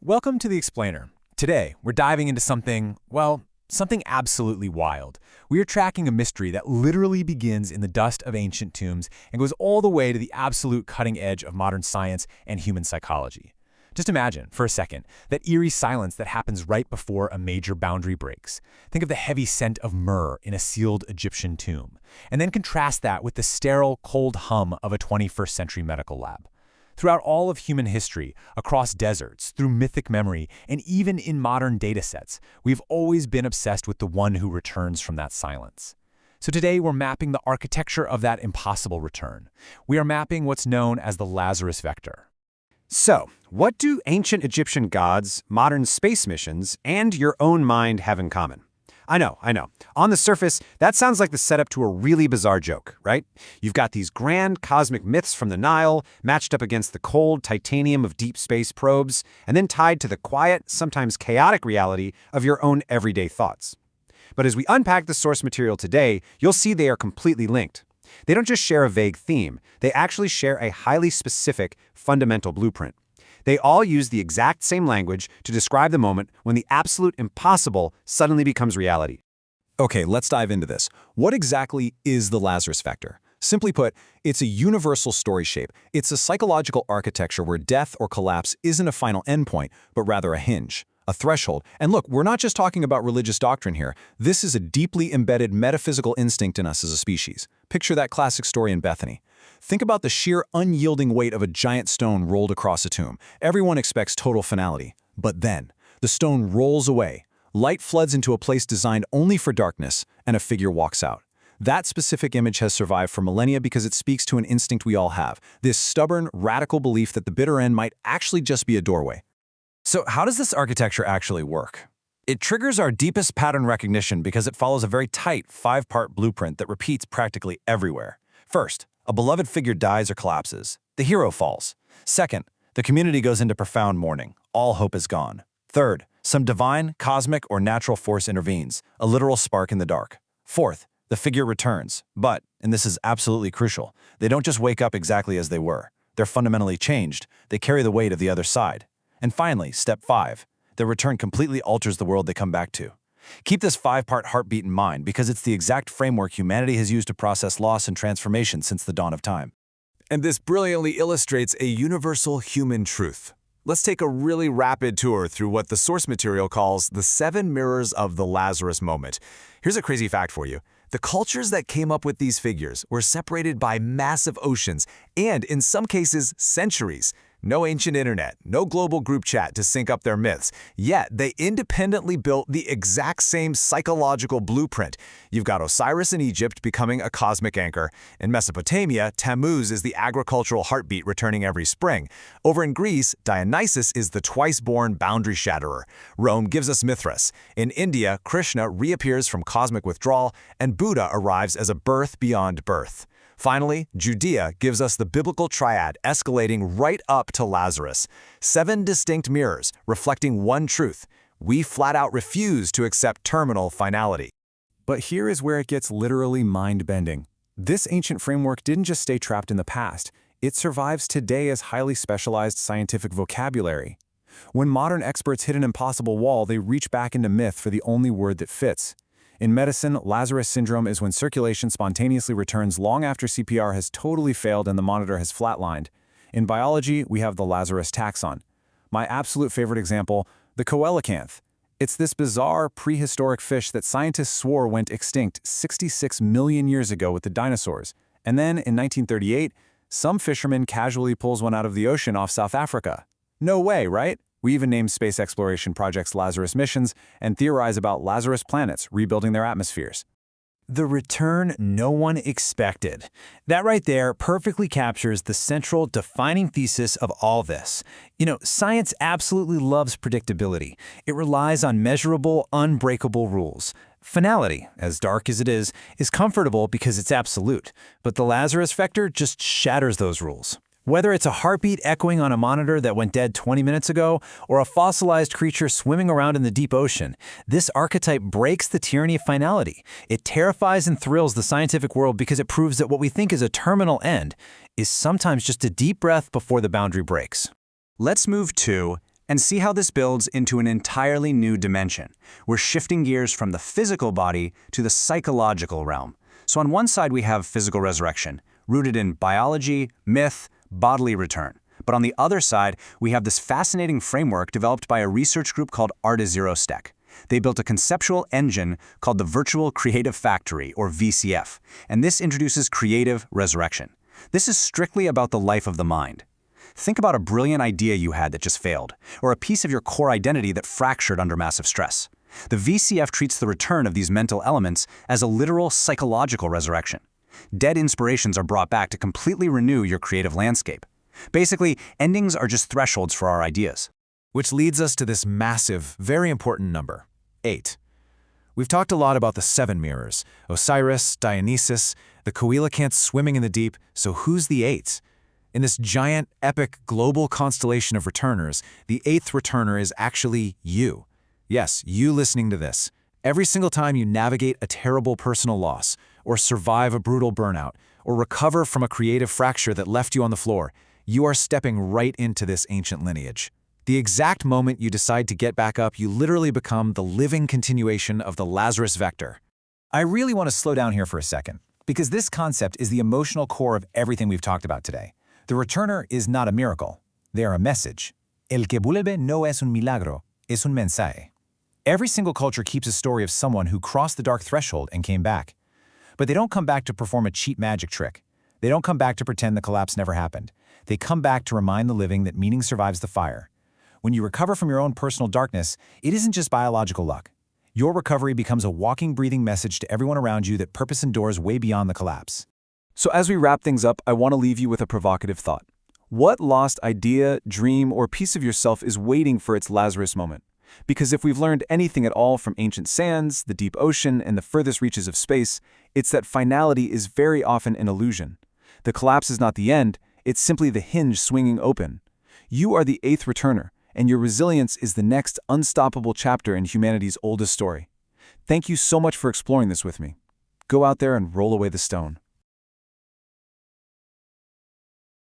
Welcome to The Explainer. Today, we're diving into something absolutely wild. We are tracking a mystery that literally begins in the dust of ancient tombs and goes all the way to the absolute cutting edge of modern science and human psychology. Just imagine, for a second, that eerie silence that happens right before a major boundary breaks. Think of the heavy scent of myrrh in a sealed Egyptian tomb, and then contrast that with the sterile, cold hum of a 21st century medical lab. Throughout all of human history, across deserts, through mythic memory, and even in modern datasets, we've always been obsessed with the one who returns from that silence. So today we're mapping the architecture of that impossible return. We are mapping what's known as the Lazarus Vector. So, what do ancient Egyptian gods, modern space missions, and your own mind have in common? I know. On the surface, that sounds like the setup to a really bizarre joke, right? You've got these grand cosmic myths from the Nile, matched up against the cold titanium of deep space probes, and then tied to the quiet, sometimes chaotic reality of your own everyday thoughts. But as we unpack the source material today, you'll see they are completely linked. They don't just share a vague theme, they actually share a highly specific, fundamental blueprint. They all use the exact same language to describe the moment when the absolute impossible suddenly becomes reality. Okay, let's dive into this. What exactly is the Lazarus Vector? Simply put, it's a universal story shape. It's a psychological architecture where death or collapse isn't a final endpoint, but rather a hinge, a threshold. And look, we're not just talking about religious doctrine here. This is a deeply embedded metaphysical instinct in us as a species. Picture that classic story in Bethany. Think about the sheer unyielding weight of a giant stone rolled across a tomb. Everyone expects total finality. But then, the stone rolls away. Light floods into a place designed only for darkness, and a figure walks out. That specific image has survived for millennia because it speaks to an instinct we all have, this stubborn, radical belief that the bitter end might actually just be a doorway. So how does this architecture actually work? It triggers our deepest pattern recognition because it follows a very tight 5-part blueprint that repeats practically everywhere. First, a beloved figure dies or collapses. The hero falls. Second, the community goes into profound mourning. All hope is gone. Third, some divine, cosmic, or natural force intervenes, a literal spark in the dark. Fourth, the figure returns. But, and this is absolutely crucial, they don't just wake up exactly as they were. They're fundamentally changed. They carry the weight of the other side. And finally, step 5, their return completely alters the world they come back to. Keep this 5-part heartbeat in mind because it's the exact framework humanity has used to process loss and transformation since the dawn of time. And this brilliantly illustrates a universal human truth. Let's take a really rapid tour through what the source material calls the 7 mirrors of the Lazarus moment. Here's a crazy fact for you. The cultures that came up with these figures were separated by massive oceans and, in some cases, centuries. No ancient internet, no global group chat to sync up their myths. Yet, they independently built the exact same psychological blueprint. You've got Osiris in Egypt becoming a cosmic anchor. In Mesopotamia, Tammuz is the agricultural heartbeat returning every spring. Over in Greece, Dionysus is the twice-born boundary shatterer. Rome gives us Mithras. In India, Krishna reappears from cosmic withdrawal, and Buddha arrives as a birth beyond birth. Finally, Judea gives us the biblical triad escalating right up to Lazarus. 7 distinct mirrors reflecting one truth. We flat out refuse to accept terminal finality. But here is where it gets literally mind-bending. This ancient framework didn't just stay trapped in the past. It survives today as highly specialized scientific vocabulary. When modern experts hit an impossible wall, they reach back into myth for the only word that fits. In medicine, Lazarus syndrome is when circulation spontaneously returns long after CPR has totally failed and the monitor has flatlined. In biology, we have the Lazarus taxon. My absolute favorite example, the coelacanth. It's this bizarre, prehistoric fish that scientists swore went extinct 66 million years ago with the dinosaurs. And then, in 1938, some fisherman casually pulls one out of the ocean off South Africa. No way, right? We even name space exploration projects Lazarus missions and theorize about Lazarus planets rebuilding their atmospheres. The return no one expected. That right there perfectly captures the central defining thesis of all this. Science absolutely loves predictability. It relies on measurable, unbreakable rules. Finality, as dark as it is comfortable because it's absolute. But the Lazarus Vector just shatters those rules. Whether it's a heartbeat echoing on a monitor that went dead 20 minutes ago, or a fossilized creature swimming around in the deep ocean, this archetype breaks the tyranny of finality. It terrifies and thrills the scientific world because it proves that what we think is a terminal end is sometimes just a deep breath before the boundary breaks. Let's move to And see how this builds into an entirely new dimension. We're shifting gears from the physical body to the psychological realm. So on one side we have physical resurrection, rooted in biology, myth, bodily return. But on the other side, we have this fascinating framework developed by a research group called ARTESEROSTEK. They built a conceptual engine called the Virtual Creative Factory, or VCF, and this introduces creative resurrection. This is strictly about the life of the mind. Think about a brilliant idea you had that just failed, or a piece of your core identity that fractured under massive stress. The VCF treats the return of these mental elements as a literal psychological resurrection. Dead inspirations are brought back to completely renew your creative landscape. Basically, endings are just thresholds for our ideas. Which leads us to this massive, very important number, 8. We've talked a lot about the 7 mirrors, Osiris, Dionysus, the coelacanths swimming in the deep, so who's the 8th? In this giant, epic, global constellation of returners, the 8th returner is actually you. Yes, you listening to this. Every single time you navigate a terrible personal loss, or survive a brutal burnout, or recover from a creative fracture that left you on the floor, you are stepping right into this ancient lineage. The exact moment you decide to get back up, you literally become the living continuation of the Lazarus Vector. I really want to slow down here for a second, because this concept is the emotional core of everything we've talked about today. The returner is not a miracle. They are a message. El que vuelve no es un milagro, es un mensaje. Every single culture keeps a story of someone who crossed the dark threshold and came back. But they don't come back to perform a cheap magic trick. They don't come back to pretend the collapse never happened. They come back to remind the living that meaning survives the fire. When you recover from your own personal darkness, it isn't just biological luck. Your recovery becomes a walking, breathing message to everyone around you that purpose endures way beyond the collapse. So as we wrap things up, I want to leave you with a provocative thought. What lost idea, dream, or piece of yourself is waiting for its Lazarus moment? Because if we've learned anything at all from ancient sands, the deep ocean, and the furthest reaches of space, it's that finality is very often an illusion. The collapse is not the end, it's simply the hinge swinging open. You are the 8th returner, and your resilience is the next unstoppable chapter in humanity's oldest story. Thank you so much for exploring this with me. Go out there and roll away the stone.